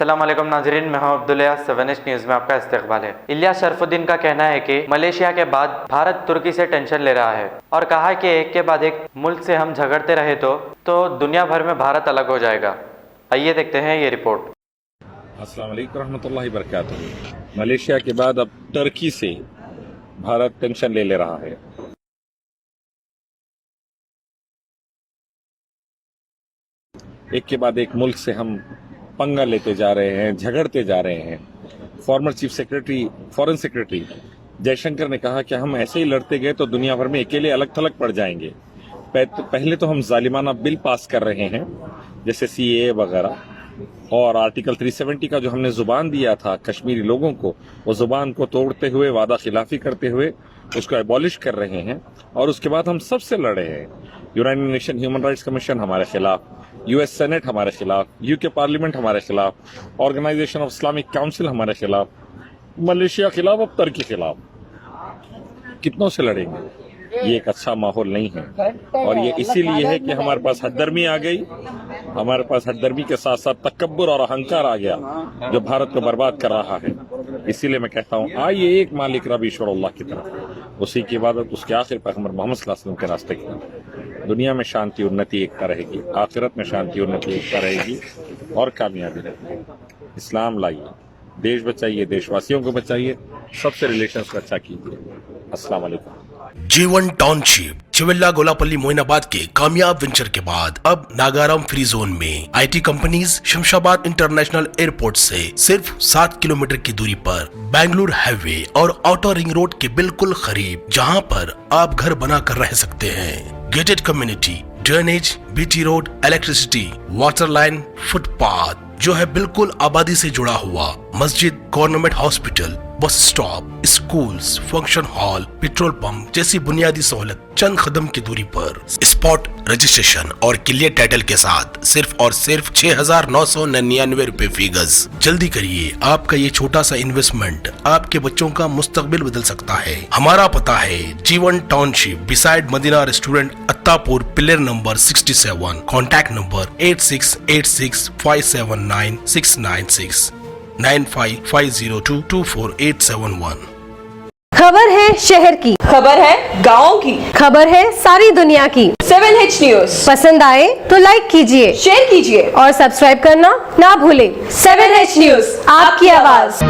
अस्सलाम वालेकुम नाजरीन, मैं हूं अब्दुल्ला। 7H न्यूज़ में आपका इस्तकबाल है। इलियास शरफुद्दीन का कहना है कि मलेशिया के बाद भारत तुर्की से टेंशन ले रहा है और कहा कि एक के बाद एक मुल्क से हम झगड़ते रहे तो दुनिया भर में भारत अलग हो जाएगा। आइए देखते हैं ये रिपोर्ट। अस्सलाम वालेकुम रहमतुल्लाहि बरकातुहू। मलेशिया के बाद अब तुर्की से भारत टेंशन ले रहा है। एक के बाद एक मुल्क से हम पंगा लेते जा रहे हैं, झगड़ते जा रहे हैं। Former chief secretary, foreign secretary Jaishankar ने कहा कि हम ऐसे ही लड़ते गए तो दुनिया भर में अकेले अलग थलग पड़ जाएंगे। पहले तो हम जालिमाना बिल पास कर रहे हैं जैसे CAA वगैरह, और आर्टिकल 370 का जो हमने जुबान दिया था कश्मीरी लोगों को, वो जुबान को तोड़ते हुए, वादा खिलाफी करते हुए उसको एबॉलिश कर रहे हैं। और उसके बाद हम सबसे लड़े हैं। United nation human rights commission हमारे खिलाफ, US सेनेट हमारे खिलाफ, UK पार्लियामेंट हमारे खिलाफ, ऑर्गेनाइजेशन ऑफ इस्लामिक काउंसिल हमारे खिलाफ, मलेशिया खिलाफ, अब तुर्की खिलाफ। कितनों से लड़ेंगे? ये एक अच्छा माहौल नहीं है, और ये इसीलिए है कि हमारे पास हददर्मी आ गई। हमारे पास हददर्मी के साथ साथ तकब्बुर और अहंकार आ गया जो भारत को बर्बाद कर रहा है। इसीलिए मैं कहता हूँ, आइए एक मालिक रब ईश्वर अल्लाह की तरफ, उसी की इबादत, उसके आखिर पैगंबर मोहम्मद सल्लल्लाहु अलैहि वसल्लम के रास्ते की तरफ। दुनिया में शांति, उन्नति, एकता रहेगी, आखिरत में शांति, उन्नति, एकता रहेगी और कामयाबी रहेगी। इस्लाम लाइए, देश बचाइए, देशवासियों को बचाइए, सबसे रिलेशंस को अच्छा कीजिए। अस्सलाम वालेकुम। G1 टाउनशिप चिविल्ला गोलापल्ली मोइनाबाद के कामयाब वेंचर के बाद अब नागाराम फ्री जोन में IT companies Shamshabad international airport से सिर्फ 7 किलोमीटर की दूरी पर बेंगलुरु हाईवे और आउटर रिंग रोड के बिल्कुल करीब, जहां पर आप घर बना कर रह सकते हैं। Gated community, drainage, BT road, electricity, water line, footpath जो है बिल्कुल आबादी से जुड़ा हुआ, मस्जिद, government hospital, bus stop, schools, function hall, petrol pump जैसी बुनियादी सहूलत चंद कदम की दूरी पर। स्पॉट रजिस्ट्रेशन और क्लियर टाइटल के साथ सिर्फ और सिर्फ 6,999 रुपए फी गज। जल्दी करिए, आपका ये छोटा सा इन्वेस्टमेंट आपके बच्चों का मुस्तकबिल बदल सकता है। हमारा पता है G1 township beside Madina restaurant, Attapur, pillar number 67। Contact number 8686579696 9550224871। खबर है शहर की, खबर है गाँव की, खबर है सारी दुनिया की। 7H न्यूज़ पसंद आए तो लाइक कीजिए, शेयर कीजिए और सब्सक्राइब करना ना भूलें। 7H न्यूज़, आपकी आवाज।